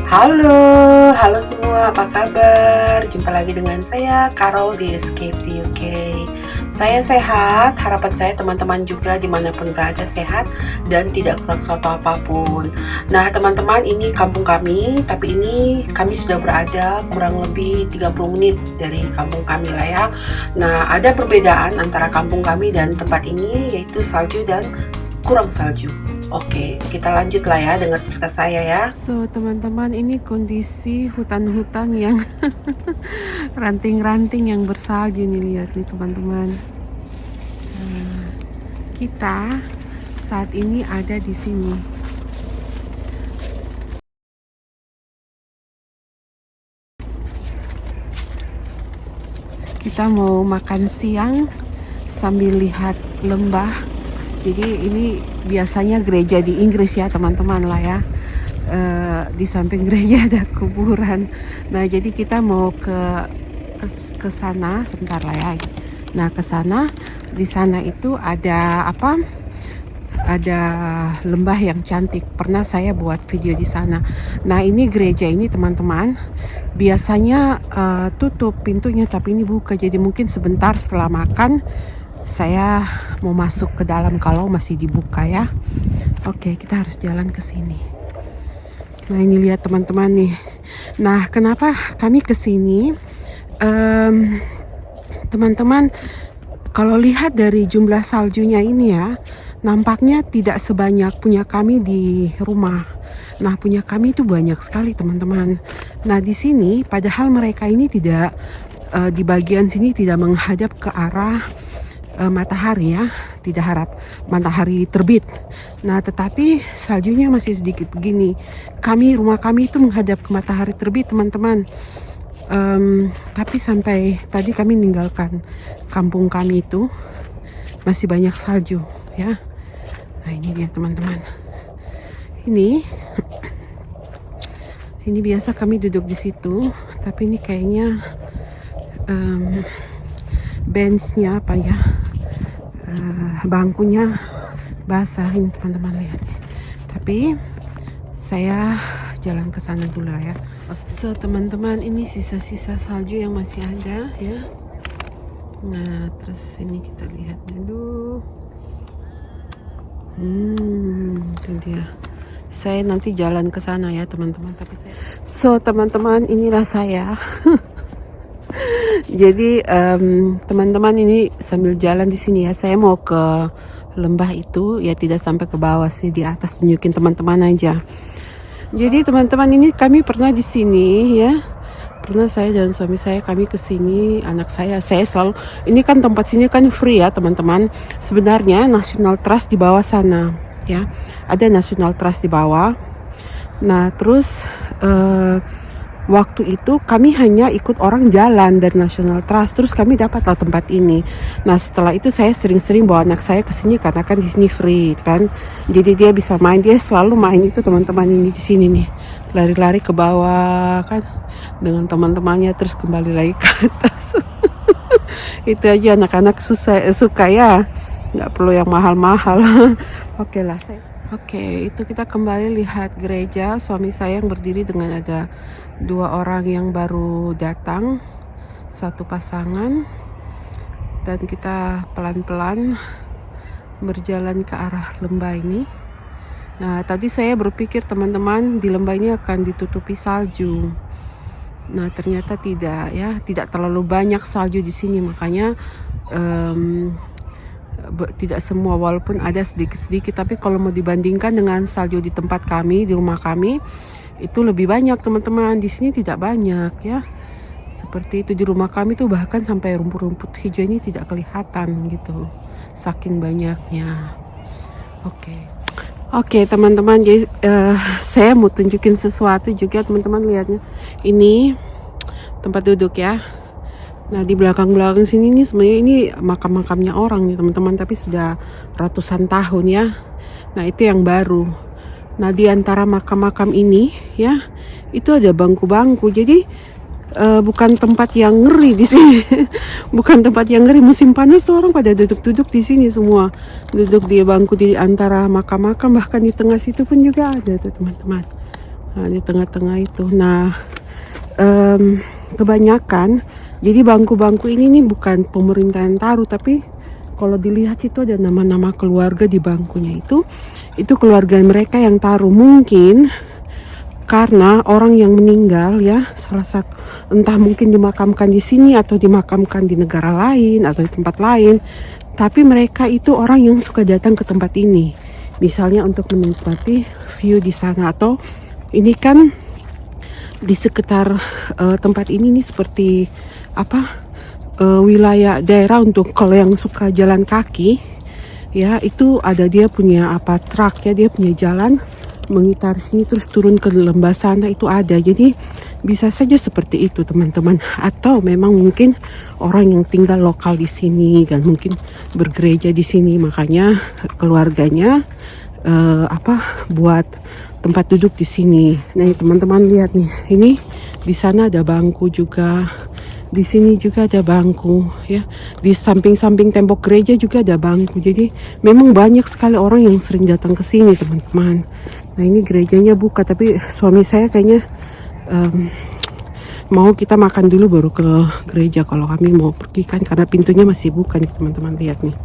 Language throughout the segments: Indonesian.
Halo, halo semua, apa kabar? Jumpa lagi dengan saya, Carol di Escape di UK. Saya sehat, harapan saya teman-teman juga dimanapun berada sehat dan tidak kurang suatu apapun. Nah teman-teman, ini kampung kami, tapi ini kami sudah berada kurang lebih 30 menit dari kampung kami lah ya. Nah ada perbedaan antara kampung kami dan tempat ini, yaitu salju dan kurang salju. Oke, kita lanjut lah ya dengar cerita saya ya. So teman-teman, ini kondisi hutan-hutan yang ranting-ranting yang bersalju nih, lihat nih teman-teman. Kita saat ini ada di sini. Kita mau makan siang sambil lihat lembah. Jadi ini biasanya gereja di Inggris ya teman-teman lah ya. Di samping gereja ada kuburan. Nah jadi kita mau ke sana sebentar lah ya. Nah ke sana, di sana itu ada apa? Ada lembah yang cantik. Pernah saya buat video di sana. Nah ini gereja ini teman-teman. Biasanya tutup pintunya, tapi ini buka. Jadi mungkin sebentar setelah makan saya mau masuk ke dalam kalau masih dibuka ya. Oke, kita harus jalan ke sini. Nah ini lihat teman-teman nih. Nah kenapa kami ke sini? Teman-teman, kalau lihat dari jumlah saljunya ini ya, nampaknya tidak sebanyak punya kami di rumah. Nah punya kami itu banyak sekali teman-teman. Nah di sini padahal mereka ini tidak di bagian sini tidak menghadap ke arah matahari ya, tidak harap matahari terbit. Nah tetapi saljunya masih sedikit begini. Rumah kami itu menghadap ke matahari terbit teman-teman. Tapi sampai tadi kami meninggalkan kampung kami itu masih banyak salju ya. Nah ini dia teman-teman. Ini biasa kami duduk di situ, tapi ini kayaknya benchnya apa ya, bangkunya basah ini teman-teman lihat. Tapi saya jalan ke sana dulu ya. So teman-teman, ini sisa-sisa salju yang masih ada ya. Nah terus ini kita lihat dulu. Itu dia. Saya nanti jalan ke sana ya teman-teman. So teman-teman, inilah saya. Jadi teman-teman, ini sambil jalan di sini ya. Saya mau ke lembah itu ya, tidak sampai ke bawah sih, di atas tunjukin teman-teman aja. Jadi teman-teman, ini kami pernah di sini ya. Pernah saya dan suami saya kami ke sini, anak saya selalu, ini kan tempat sini kan free ya teman-teman. Sebenarnya National Trust di bawah sana ya. Ada National Trust di bawah. Nah, terus waktu itu kami hanya ikut orang jalan dari National Trust, terus kami dapatlah tempat ini. Nah setelah itu saya sering-sering bawa anak saya ke sini karena kan di sini free kan, jadi dia bisa main. Dia selalu main itu teman-teman ini di sini nih, lari-lari ke bawah kan dengan teman-temannya, terus kembali lagi ke atas. Itu aja anak-anak suka ya, nggak perlu yang mahal-mahal. Oke lah saya. Oke, itu kita kembali lihat gereja. Suami saya yang berdiri dengan ada 2 orang yang baru datang, satu pasangan, dan kita pelan-pelan berjalan ke arah lembah ini. Nah, tadi saya berpikir teman-teman di lembah ini akan ditutupi salju. Nah, ternyata tidak ya, tidak terlalu banyak salju di sini, makanya tidak semua, walaupun ada sedikit-sedikit, tapi kalau mau dibandingkan dengan salju di tempat kami, di rumah kami, itu lebih banyak teman-teman. Di sini tidak banyak ya. Seperti itu di rumah kami tuh bahkan sampai rumput-rumput hijau ini tidak kelihatan gitu, saking banyaknya. Oke teman-teman, jadi saya mau tunjukin sesuatu juga teman-teman, lihatnya. Ini tempat duduk ya. Nah di belakang-belakang sini nih sebenarnya ini makam-makamnya orang nih teman-teman, tapi sudah ratusan tahun ya. Nah itu yang baru. Nah di antara makam-makam ini ya, itu ada bangku-bangku. Jadi bukan tempat yang ngeri di sini. Bukan tempat yang ngeri. Musim panas tuh orang pada duduk-duduk di sini semua. Duduk di bangku di antara makam-makam, bahkan di tengah situ pun juga ada tuh teman-teman. Nah, di tengah-tengah itu. Nah, kebanyakan jadi bangku-bangku ini nih bukan pemerintah yang taruh, tapi kalau dilihat situ ada nama-nama keluarga di bangkunya itu keluarga mereka yang taruh. Mungkin karena orang yang meninggal ya, salah satu entah mungkin dimakamkan di sini atau dimakamkan di negara lain atau di tempat lain, tapi mereka itu orang yang suka datang ke tempat ini, misalnya untuk menikmati view di sana. Atau ini kan di sekitar tempat ini nih seperti wilayah daerah untuk kalau yang suka jalan kaki ya, itu ada dia punya truk ya, dia punya jalan mengitar sini terus turun ke lembah sana, itu ada. Jadi bisa saja seperti itu teman-teman, atau memang mungkin orang yang tinggal lokal di sini dan mungkin bergereja di sini, makanya keluarganya buat tempat duduk di sini. Nah teman-teman lihat nih, ini di sana ada bangku juga, di sini juga ada bangku ya, di samping-samping tembok gereja juga ada bangku. Jadi memang banyak sekali orang yang sering datang ke sini teman-teman. Nah ini gerejanya buka, tapi suami saya kayaknya mau kita makan dulu baru ke gereja kalau kami mau pergi kan, karena pintunya masih buka nih teman-teman, lihat nih.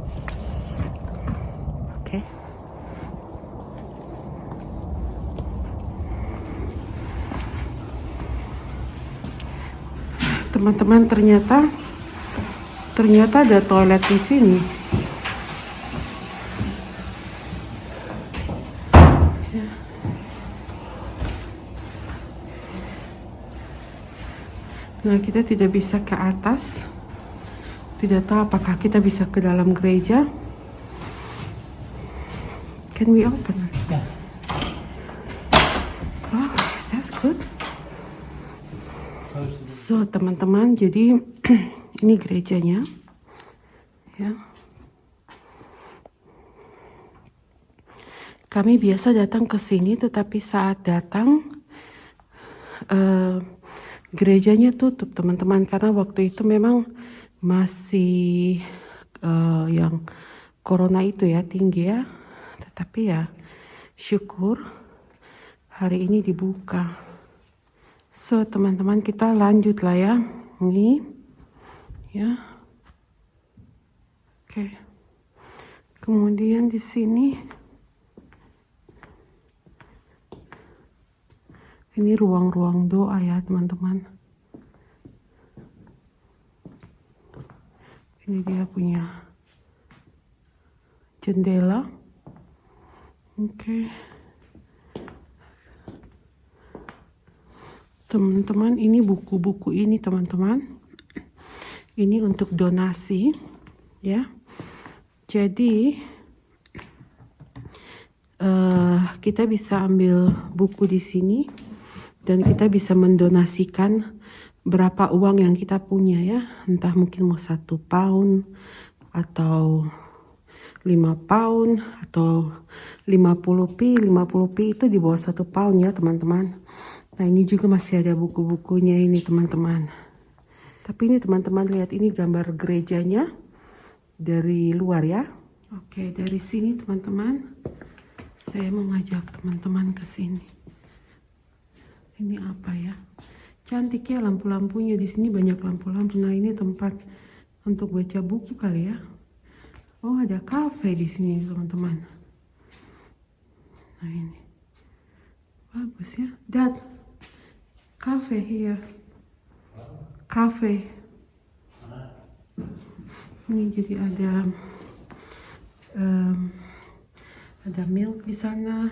Oke. Teman-teman, ternyata ada toilet di sini. Nah, kita tidak bisa ke atas. Tidak tahu apakah kita bisa ke dalam gereja. Can we open? Yeah. Oh, that's good. So, teman-teman, jadi ini gerejanya. Ya. Kami biasa datang ke sini, tetapi saat datang gerejanya tutup teman-teman, karena waktu itu memang masih yang corona itu ya tinggi ya. Tetapi ya syukur hari ini dibuka. So teman-teman, kita lanjut lah ya. Ini ya. Oke. Kemudian di sini ini ruang-ruang doa ya teman-teman. Ini dia punya jendela. Oke. Teman-teman, ini buku-buku ini teman-teman. Ini untuk donasi ya. Jadi kita bisa ambil buku di sini dan kita bisa mendonasikan berapa uang yang kita punya ya. Entah mungkin mau 1 pound atau 5 pound atau 50p. 50p itu di bawah 1 pound ya teman-teman. Nah ini juga masih ada buku-bukunya ini teman-teman. Tapi ini teman-teman lihat, ini gambar gerejanya dari luar ya. Oke, dari sini teman-teman, saya mau ngajak teman-teman ke sini. Ini apa ya? Cantik ya lampu-lampunya, di sini banyak lampu-lampu. Nah ini tempat untuk baca buku kali ya. Oh ada kafe di sini teman-teman. Nah ini bagus ya. Dad, cafe here. Cafe. Ini jadi ada milk di sana,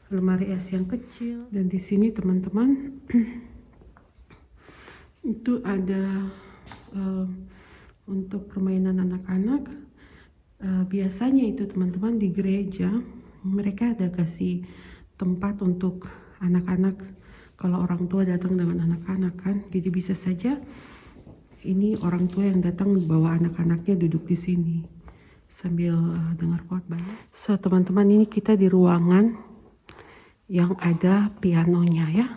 lemari es yang kecil, dan di sini teman-teman itu ada untuk permainan anak-anak. Biasanya itu teman-teman di gereja mereka ada kasih tempat untuk anak-anak kalau orang tua datang dengan anak-anak kan. Jadi bisa saja ini orang tua yang datang bawa anak-anaknya duduk di sini sambil dengar khotbah. So teman-teman, ini kita di ruangan yang ada pianonya ya.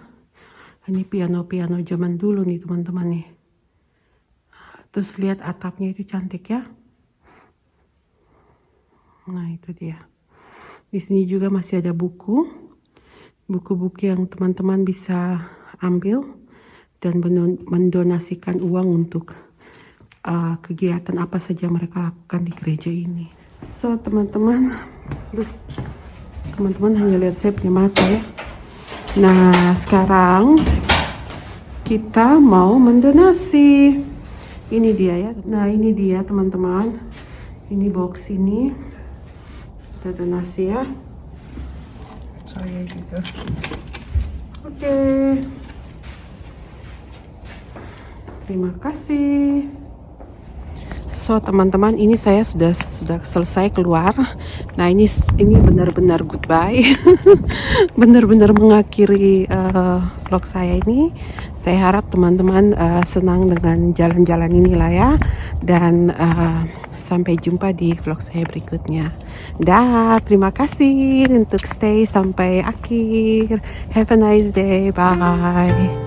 Ini piano-piano zaman dulu nih teman-teman nih. Terus lihat atapnya itu cantik ya. Nah itu dia. Di sini juga masih ada buku. buku-buku yang teman-teman bisa ambil dan mendonasikan uang untuk kegiatan apa saja mereka lakukan di gereja ini. So teman-teman hanya lihat saya punya mata ya. Nah sekarang kita mau mendonasi. Ini dia ya. Nah ini dia teman-teman. Ini box ini. Kita donasi ya. Saya juga. Oke. Terima kasih. So teman-teman, ini saya sudah selesai keluar. Nah ini benar-benar goodbye. Benar-benar mengakhiri vlog saya ini. Saya harap teman-teman senang dengan jalan-jalan inilah ya. Dan sampai jumpa di vlog saya berikutnya. Terima kasih untuk stay sampai akhir. Have a nice day. Bye.